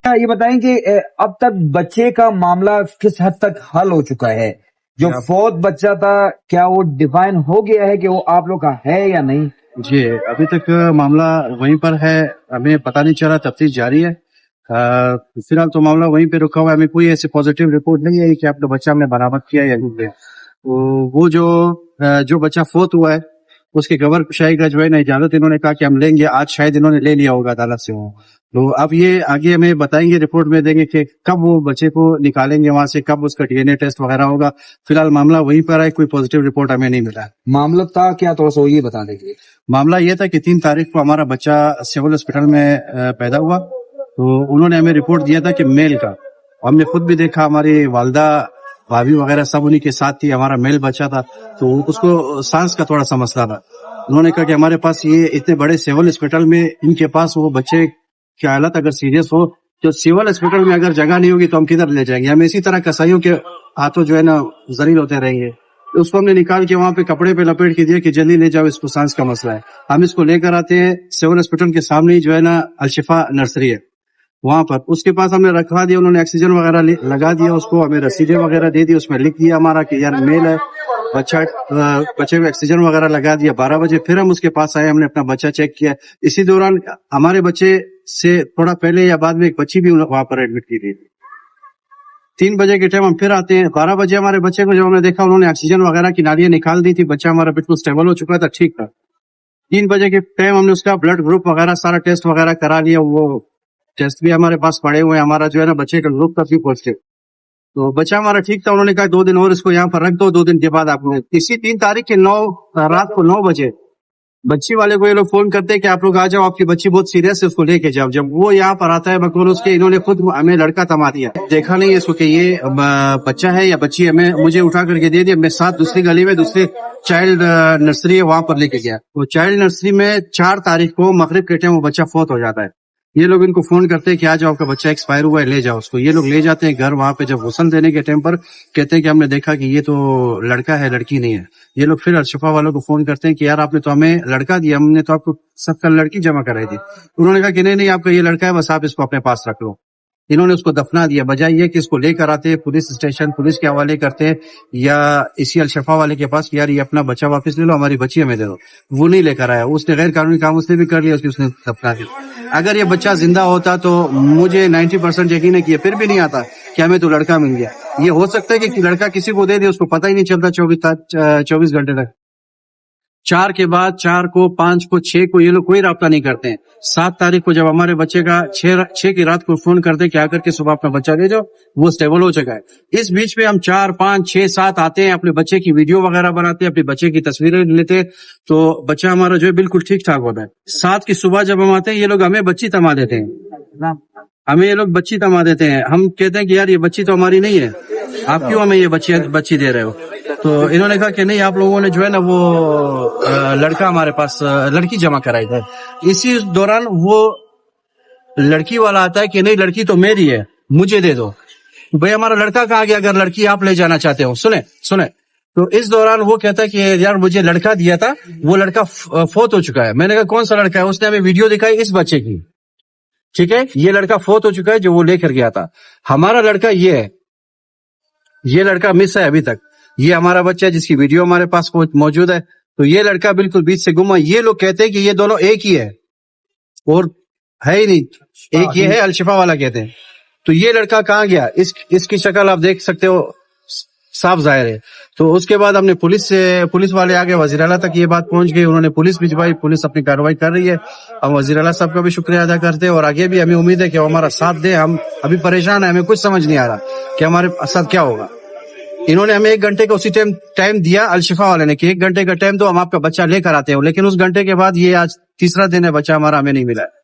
یہ بتائیں کہ اب تک بچے کا معاملہ کس حد تک حل ہو چکا ہے؟ جو فوت بچہ تھا کیا وہ ڈیفائن ہو گیا ہے کہ وہ آپ لوگ کا ہے یا نہیں؟ جی ابھی تک معاملہ وہیں پر ہے، ہمیں پتہ نہیں چلا، تفتیش جاری ہے۔ فی الحال تو معاملہ وہیں پہ رکا ہوا ہے، ہمیں کوئی ایسی پازیٹیو رپورٹ نہیں ہے کہ آپ کا بچہ ہم نے برآمد کیا یا نہیں کیا۔ وہ جو بچہ فوت ہوا ہے اس کے گور شاہی کا جو ہے نا اجازت انہوں نے کہا کہ ہم لیں گے، آج شاید انہوں نے لے لیا ہوگا عدالت سے وہ، تو اب یہ آگے ہمیں بتائیں گے، رپورٹ میں دیں گے کہ کب وہ بچے کو نکالیں گے وہاں سے، کب اس کا ڈی این اے ٹیسٹ وغیرہ ہوگا۔ فی الحال معاملہ وہیں پر ہے، کوئی پازیٹیو رپورٹ ہمیں نہیں ملا۔ معاملہ تھا کیا تو سو یہ بتا دیں گے۔ معاملہ یہ تھا کہ 3 تاریخ کو ہمارا بچہ سول ہاسپٹل میں پیدا ہوا، تو انہوں نے ہمیں رپورٹ دیا تھا کہ میل کا، ہم نے خود بھی دیکھا، ہماری والدہ بھابھی وغیرہ سب انہی کے ساتھ تھی، ہمارا میل بچہ تھا، تو اس کو سانس کا تھوڑا سا مسئلہ تھا۔ انہوں نے کہا کہ ہمارے پاس یہ اتنے بڑے سول ہاسپٹل میں ان کے پاس وہ بچے کی حالت اگر سیریس ہو تو سول ہاسپٹل میں اگر جگہ نہیں ہوگی تو ہم کدھر لے جائیں گے، ہم اسی طرح کسائیوں کے ہاتھوں جو ہے نا ذلیل ہوتے رہیں گے۔ اس کو ہم نے نکال کے وہاں پہ کپڑے پہ لپیٹ کے دیا کہ جلدی لے جاؤ، اس کو سانس کا مسئلہ ہے۔ ہم اس کو لے کر آتے ہیں سول ہاسپٹل کے سامنے جو ہے نا الشفا نرسری ہے وہاں پر، اس کے پاس ہم نے رکھوا دیا، انہوں نے آکسیجن وغیرہ لگا دیا اس کو، ہمیں رسیدیں وغیرہ دے دی، اس میں لکھ دیا ہمارا کہ یار میل ہے بچے کو آکسیجن وغیرہ لگا دیا۔ 12 بجے پھر ہم اس کے پاس آئے، ہم نے اپنا بچہ چیک کیا۔ اسی دوران ہمارے بچے سے تھوڑا پہلے یا بعد میں ایک بچی بھی وہاں پر ایڈمٹ کی گئی تھی۔ 3 بجے کے ٹائم ہم پھر آتے ہیں، 12 بجے ہمارے بچے کو جب ہم نے دیکھا انہوں نے آکسیجن وغیرہ کی نالیاں نکال دی تھی، بچہ ہمارا بالکل اسٹیبل ہو چکا تھا، ٹھیک تھا۔ 3 بجے کے ٹائم ہم نے اس کا بلڈ گروپ وغیرہ سارا ٹیسٹ وغیرہ کرا لیا، وہ ٹیسٹ بھی ہمارے پاس پڑے ہوئے ہیں، ہمارا جو ہے نا بچے کا گروپ کافی پازیٹیو، تو بچہ ہمارا ٹھیک تھا۔ انہوں نے کہا 2 دن اور اس کو یہاں پر رکھ دو، 2 دن کے بعد آپ نے اسی 3 تاریخ کے رات کو 9 بجے بچی والے کو یہ لوگ فون کرتے ہیں کہ آپ لوگ آ جاؤ، آپ کی بچی بہت سیریس ہے، اس کو لے کے جاؤ۔ جب وہ یہاں پر آتا ہے بقول اس کے، انہوں نے خود ہمیں لڑکا تھما دیا، دیکھا نہیں اس کو کہ یہ بچہ ہے یا بچی ہے، مجھے اٹھا کر کے دے دیا، میں ساتھ دوسری گلی میں دوسری چائلڈ نرسری ہے وہاں پر لے کے گیا۔ وہ چائلڈ نرسری میں 4 تاریخ کو مغرب کے ٹائم وہ بچہ فوت ہو جاتا ہے۔ یہ لوگ ان کو فون کرتے ہیں کہ آ جاؤ، آپ کا بچہ ایکسپائر ہوا ہے، لے جاؤ اس کو۔ یہ لوگ لے جاتے ہیں گھر، وہاں پہ جب غسل دینے کے ٹائم پر کہتے ہیں کہ ہم نے دیکھا کہ یہ تو لڑکا ہے، لڑکی نہیں ہے۔ یہ لوگ پھر الشفا والوں کو فون کرتے ہیں کہ یار آپ نے تو ہمیں لڑکا دیا، ہم نے تو آپ کو سب کا لڑکی جمع کرائی تھی۔ انہوں نے کہا کہ نہیں آپ کا یہ لڑکا ہے، بس آپ اس کو اپنے پاس رکھ لو۔ انہوں نے اس کو دفنا دیا، بجائے یہ کہ اس کو لے کر آتے پولیس اسٹیشن، پولیس کے حوالے کرتے یا اسی الشفا والے کے پاس کہ یار یہ اپنا بچہ واپس لے لو، ہماری بچی ہمیں دے دو۔ وہ نہیں لے کر آیا، اس نے غیر قانونی کام اس نے بھی کر لیا، اس نے دفنا دیا۔ اگر یہ بچہ زندہ ہوتا تو مجھے 90% یقین ہے کہ یہ پھر بھی نہیں آتا کہ ہمیں تو لڑکا مل گیا۔ یہ ہو سکتا ہے کہ لڑکا کسی کو دے دے، اس کو پتہ ہی نہیں چلتا 24 گھنٹے تک۔ 4 کے بعد 4 کو 5 کو 6 کو یہ لوگ کوئی رابطہ نہیں کرتے ہیں۔ 7 تاریخ کو جب ہمارے بچے کا 6 کی رات کو فون کرتے کہ آ کر کے صبح اپنا بچہ لے جاؤ، وہ اسٹیبل ہو چکا ہے۔ اس بیچ میں ہم 4 5 6 7 آتے ہیں، اپنے بچے کی ویڈیو وغیرہ بناتے ہیں، اپنے بچے کی تصویریں لیتے ہیں، تو بچہ ہمارا جو ہے بالکل ٹھیک ٹھاک ہوتا ہے۔ 7 کی صبح جب ہم آتے ہیں یہ لوگ ہمیں بچی تما دیتے ہیں، ہمیں یہ لوگ بچی تما دیتے ہیں۔ ہم کہتے ہیں کہ یار یہ بچی تو ہماری نہیں ہے، آپ کیوں ہمیں یہ بچی دے رہے ہو؟ تو انہوں نے کہا کہ نہیں آپ لوگوں نے جو ہے نا وہ لڑکا ہمارے پاس لڑکی جمع کرائی تھا۔ اسی دوران وہ لڑکی والا آتا ہے کہ نہیں لڑکی تو میری ہے، مجھے دے دو۔ بھئی ہمارا لڑکا کہاں گیا اگر لڑکی آپ لے جانا چاہتے ہو؟ سنیں تو اس دوران وہ کہتا ہے کہ یار مجھے لڑکا دیا تھا، وہ لڑکا فوت ہو چکا ہے۔ میں نے کہا کون سا لڑکا ہے؟ اس نے ہمیں ویڈیو دکھائی اس بچے کی، ٹھیک ہے، یہ لڑکا فوت ہو چکا ہے جو وہ لے کر گیا تھا۔ ہمارا لڑکا یہ ہے، یہ لڑکا مس ہے ابھی تک، یہ ہمارا بچہ ہے جس کی ویڈیو ہمارے پاس موجود ہے، تو یہ لڑکا بالکل بیچ سے گم ہے۔ یہ لوگ کہتے ہیں کہ یہ دونوں ایک ہی ہے اور ہے ہی نہیں، ایک یہ ہے الشفا والا کہتے ہیں۔ تو یہ لڑکا کہاں گیا؟ اس کی شکل آپ دیکھ سکتے ہو، صاف ظاہر ہے۔ تو اس کے بعد ہم نے پولیس والے آگے وزیر اعلیٰ تک یہ بات پہنچ گئی، انہوں نے پولیس بھجوائی، پولیس اپنی کارروائی کر رہی ہے۔ ہم وزیر اعلیٰ صاحب کا بھی شکریہ ادا کرتے ہیں اور آگے بھی ہمیں امید ہے کہ وہ ہمارا ساتھ دیں۔ ہم ابھی پریشان ہیں، ہمیں کچھ سمجھ نہیں آ رہا کہ ہمارے ساتھ کیا ہوگا۔ انہوں نے ہمیں 1 گھنٹے کا اسی ٹائم دیا الشفا والے نے کہ 1 گھنٹے کا ٹائم دو، ہم آپ کا بچہ لے کر آتے ہیں، لیکن اس گھنٹے کے بعد یہ آج 3را دن ہے بچہ ہمارا ہمیں نہیں ملا ہے۔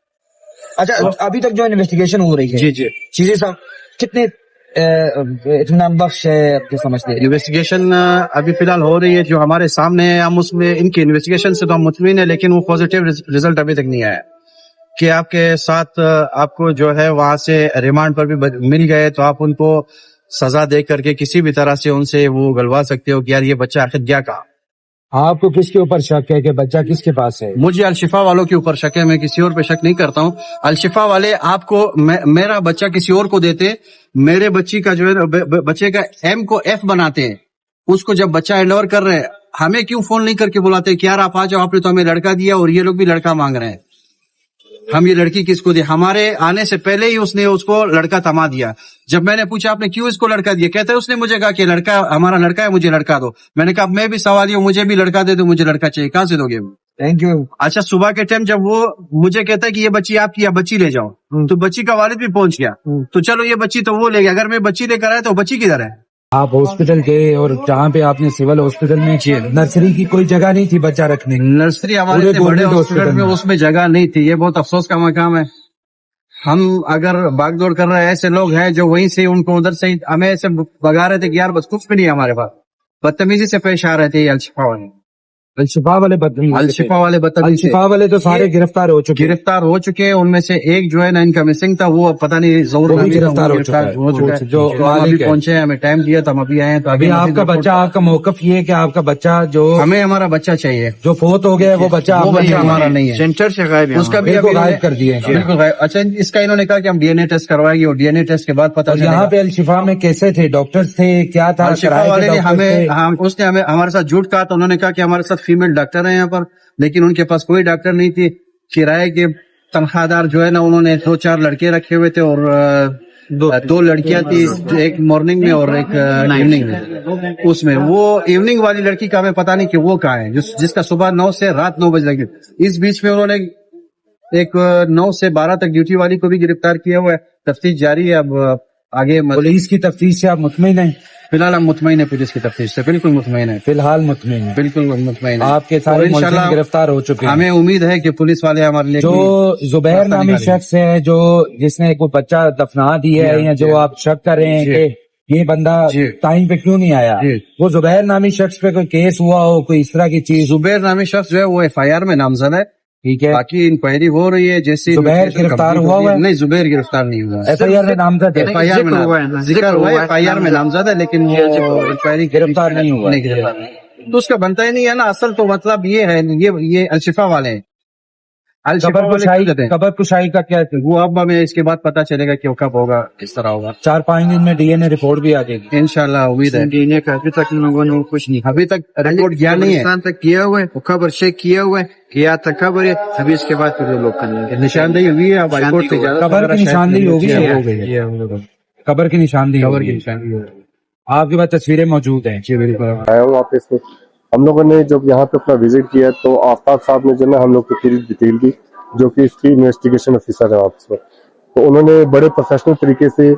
اچھا ابھی تک جو انویسٹیگیشن ہو رہی ہے، جی چیزیں صاحب کتنے اطمینان بخش ہے آپ کے سمجھتے ہیں؟ انویسٹیگیشن ابھی فی الحال ہو رہی ہے، جو ہمارے سامنے ہے، ہم اس میں ان کی انویسٹیگیشن سے تو ہم مطمئن ہیں، لیکن وہ پازیٹیو ریزلٹ ابھی تک نہیں آیا کہ آپ کے ساتھ آپ کو جو ہے وہاں سے ریمانڈ پر بھی مل گئے تو آپ ان کو سزا دے کر کے کسی بھی طرح سے ان سے وہ گلوا سکتے ہو کہ یار یہ بچہ آخر گیا کہاں۔ آپ کو کس کے اوپر شک ہے کہ بچہ کس کے پاس ہے؟ مجھے الشفا والوں کے اوپر شک ہے، میں کسی اور پہ شک نہیں کرتا ہوں. الشفا والے آپ کو میرا بچہ کسی اور کو دیتے، میرے بچی کا جو ہے بچے کا ایم کو ایف بناتے ہیں. اس کو جب بچہ ہینڈ اوور کر رہے ہیں، ہمیں کیوں فون نہیں کر کے بلاتے کہ یار آپ آ جاؤ، آپ نے تو ہمیں لڑکا دیا اور یہ لوگ بھی لڑکا مانگ رہے ہیں، ہم یہ لڑکی کس کو دے؟ ہمارے آنے سے پہلے ہی اس نے اس کو لڑکا تما دیا. جب میں نے پوچھا آپ نے کیوں اس کو لڑکا دیا، کہتا ہے اس نے مجھے کہا کہ لڑکا ہمارا لڑکا ہے، مجھے لڑکا دو. میں نے کہا میں بھی سوالی ہوں، مجھے بھی لڑکا دے دو، مجھے لڑکا چاہیے. کہاں سے دو گے؟ Thank you. اچھا صبح کے ٹائم جب وہ مجھے کہتا ہے کہ یہ بچی آپ کی، بچی لے جاؤ، تو بچی کا والد بھی پہنچ گیا. تو چلو یہ بچی تو وہ لے گیا، اگر میں بچی لے کر آیا تو بچی کدھر ہے؟ آپ ہاسپٹل گئے اور جہاں پہ آپ نے سول ہاسپٹل میں نرسری کی کوئی جگہ نہیں تھی بچہ رکھنے کی؟ نرسری ہمارے بڑے ہاسپٹل میں اس میں جگہ نہیں تھی. یہ بہت افسوس کا مقام ہے. ہم اگر بھاگ دوڑ کر رہے ہیں، ایسے لوگ ہیں جو وہیں سے ان کو ادھر سے ہمیں ایسے بگا رہے تھے کہ یار بس کچھ بھی نہیں ہے ہمارے پاس. بدتمیزی سے پیش آ رہے تھے یہ الشفا والے. الشفا والے بدتمیز، الشفا والے بدتمیز، الشفا والے تو سارے گرفتار ہو چکے. گرفتار ہو چکے ہیں. ان میں سے ایک جو ہے نا ان کا مسنگ تھا، وہ پتہ نہیں ظہور وہ بھی گرفتار ہو چکا ہے. جو ہم ابھی پہنچے ہیں، ہمیں ٹائم دیا تو ہم ابھی آئے ہیں. تو ابھی آپ کا بچہ، آپ کا موقف یہ ہے کہ آپ کا بچہ جو ہمیں ہمارا بچہ چاہیے، جو فوت ہو گیا ہے وہ بچہ ہمارا نہیں ہے، سینٹر سے غائب ہے، اس کا بھی بالکل غائب کر دیا ہے. بالکل غائب. اچھا اس کا انہوں نے کہا کہ ہم ڈی این اے ٹیسٹ کروائیں گے اور ڈی این اے ٹیسٹ کے بعد پتہ چلے گا. یہاں پہ الشفا میں کیسے تھے؟ ڈاکٹرز تھے کیا تھا؟ الشفا والے نے اس نے ہمیں ہمارے ساتھ جھوٹ کہا. تو انہوں نے کہا کہ ہمارے ساتھ فیمیل ڈاکٹر ہیں یہاں پر، لیکن ان کے پاس کوئی ڈاکٹر نہیں تھی. کرائے کے تنخواہ دار جو ہے نا انہوں نے 2-4 لڑکے رکھے ہوئے تھے اور 2 لڑکیاں تھی، ایک مارننگ میں اور ایک ایوننگ میں. اس میں وہ ایوننگ والی لڑکی کا ہمیں پتا نہیں کہ وہ کہاں ہے، جس کا صبح 9 سے رات 9 بجے لگی. اس بیچ میں انہوں نے ایک 9 سے 12 تک ڈیوٹی والی کو بھی گرفتار کیا ہوا ہے. تفتیش جاری ہے. اب آگے پولیس کی تفتیش سے آپ مطمئن ہیں؟ فی الحال ہم مطمئن ہیں پولیس کی تفتیش سے، بالکل مطمئن ہے. فی الحال مطمئن ہیں؟ بالکل مطمئن ہے. آپ کے سارے ملزم گرفتار ہو چکے ہیں. ہمیں امید ہے کہ پولیس والے ہمارے لیے جو زبیر نامی شخص ہے جو جس نے کوئی بچہ دفنا دیا ہے یا جو آپ شک کر رہے ہیں کہ یہ بندہ ٹائم پہ کیوں نہیں آیا، وہ زبیر نامی شخص پہ کوئی کیس ہوا ہو، کوئی اس طرح کی چیز؟ زبیر نامی شخص جو ہے وہ FIR میں نامزد ہے. ٹھیک ہے، باقی انکوائری ہو رہی ہے. جیسے زبیر گرفتار ہوا ہے؟ نہیں، زبیر گرفتار نہیں ہوا. FIR میں نامزد ہے، FIR میں ذکر ہوا ہے، FIR میں نامزد ہے، لیکن انکوائری گرفتار نہیں ہوا. تو اس کا بنتا ہی نہیں ہے نا. اصل تو مطلب یہ ہے، یہ الشفا والے ہیں. قبر کشائی کا کیا ہے؟ وہ اب ہمیں اس کے بعد پتا چلے گا کہ وہ کب ہوگا، کس طرح ہوگا. 4-5 دن میں DNA رپورٹ بھی آ جائے گی انشاءاللہ. امید ہے. ڈی این اے کا ابھی تک لوگوں نے کچھ نہیں، ابھی تک رپورٹ گیا نہیں ہے. پاکستان تک کیا ہوا ہے، وہ خبر چیک کیا ہوا ہے کہ یا تک خبر ہے. ابھی اس کے بعد پھر وہ لوگ کریں گے. نشاندہی ہوئی ہے. اب ہائی کورٹ سے قبر کی نشاندہی ہوگی، قبر کی نشاندہی ہوگی. آپ کے پاس تصویریں موجود ہیں؟ جی بالکل. آیا ہوں واپس. ہم لوگوں نے جب یہاں پہ اپنا وزٹ کیا تو آفتاب صاحب نے جو ہے ہم لوگ کو پوری ڈیٹیل دی، جو کہ اس کی انویسٹیگیشن آفیسر ہے واپس پر. تو انہوں نے بڑے پروفیشنل طریقے سے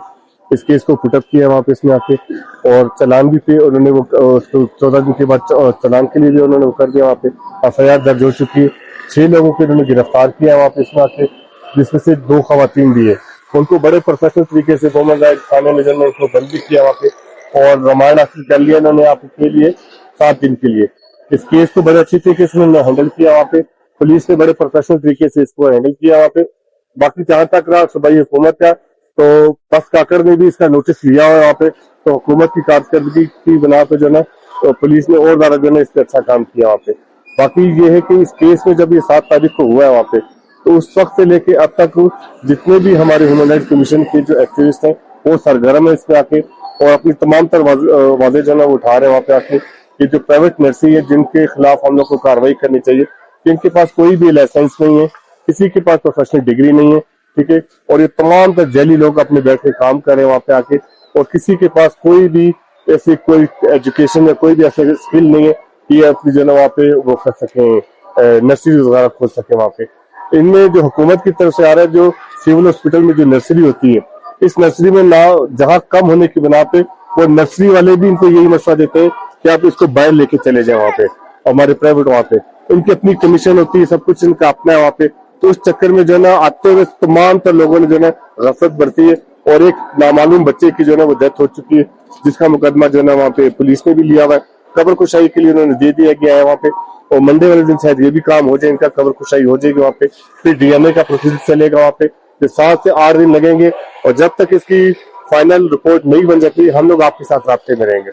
اس کیس کو پٹ اپ کیا وہاں پہ اس میں آ کے، اور چلان بھی پہ انہوں نے وہ 14 دن کے بعد چلان کے لیے بھی انہوں نے وہ کر دیا. وہاں پہ FIR درج ہو چکی ہے. 6 لوگوں کو انہوں نے گرفتار کیا وہاں پہ اس میں آ کے، جس میں سے 2 خواتین بھی ہے. ان کو بڑے پروفیشنل طریقے سے وومن رائٹ تھانے میں نے ان کو بند بھی کیا وہاں پہ، اور ریمانڈ حاصل کر لیا انہوں نے آپ کے لیے 7 دن کے لیے. اس کیس کو بڑے اچھی طریقے سے انہوں نے ہینڈل کیا وہاں پہ. پولیس نے بڑے پروفیشنل طریقے سے اس کو ہینڈل کیا وہاں پہ. باقی جہاں تک رہا صوبائی حکومت کا، تو بس کاکڑ نے بھی اس کا نوٹس لیا ہوا ہے وہاں پہ. تو حکومت کی کارکردگی کی بنا پہ جو ہے نا پولیس نے اور زیادہ جو ہے اس پہ اچھا کام کیا وہاں پہ. باقی یہ ہے کہ اس کیس میں جب یہ 7 تاریخ کو ہوا ہے وہاں پہ، تو اس وقت سے لے کے اب تک جتنے بھی ہمارے ہیومن رائٹس کمیشن کے جو ایکٹیوسٹ ہیں وہ سرگرم ہے اس پہ آ کے، اور اپنی تمام تر واضح جو ہے نا وہ اٹھا رہے ہیں وہاں پہ آ کے کہ جو پرائیویٹ نرسری ہے جن کے خلاف ہم لوگ کو کارروائی کرنی چاہیے، جن کے پاس کوئی بھی لائسنس نہیں ہے، کسی کے پاس پروفیشنل ڈگری نہیں ہے، ٹھیک ہے، اور یہ تمام تر جعلی لوگ اپنے بیٹھ کے کام کر رہے ہیں وہاں پہ آ کے، اور کسی کے پاس کوئی بھی ایسی کوئی ایجوکیشن یا کوئی بھی ایسے اسکل نہیں ہے کہ یہ اپنی جو ہے نا وہاں پہ وہ کر سکیں، نرسری وغیرہ کھول سکیں وہاں پہ. ان میں جو حکومت کی طرف سے آ رہا ہے، جو سول ہاسپٹل میں جو نرسری ہوتی ہے، اس نرسری میں نہ جہاں کم ہونے کی بنا پہ وہ نرسری والے بھی ان کو یہی مشورہ دیتے ہیں کہ آپ اس کو باہر لے کے چلے جائیں وہاں پہ. ہمارے پرائیویٹ وہاں پہ ان کی اپنی کمیشن ہوتی ہے، سب کچھ ان کا اپنا ہے وہاں پہ. تو اس چکر میں جو ہے نا آتے ہوئے تمام تر لوگوں نے جو ہے نا غفلت برتی ہے، اور ایک نامعلوم بچے کی جو ہے نا وہ ڈیتھ ہو چکی ہے، جس کا مقدمہ جو ہے نا وہاں پہ پولیس نے بھی لیا ہوا ہے. قبر کشائی کے لیے انہوں نے دے دیا گیا ہے وہاں پہ، اور منڈے والے دن شاید یہ بھی کام ہو جائے، ان کا قبر کشائی ہو جائے گی وہاں پہ. پھر DNA کا پروسیس چلے گا وہاں پہ. 7 سے 8 دن لگیں گے، اور جب تک اس کی فائنل رپورٹ نہیں بن جاتی ہم لوگ آپ کے ساتھ رابطے میں رہیں گے.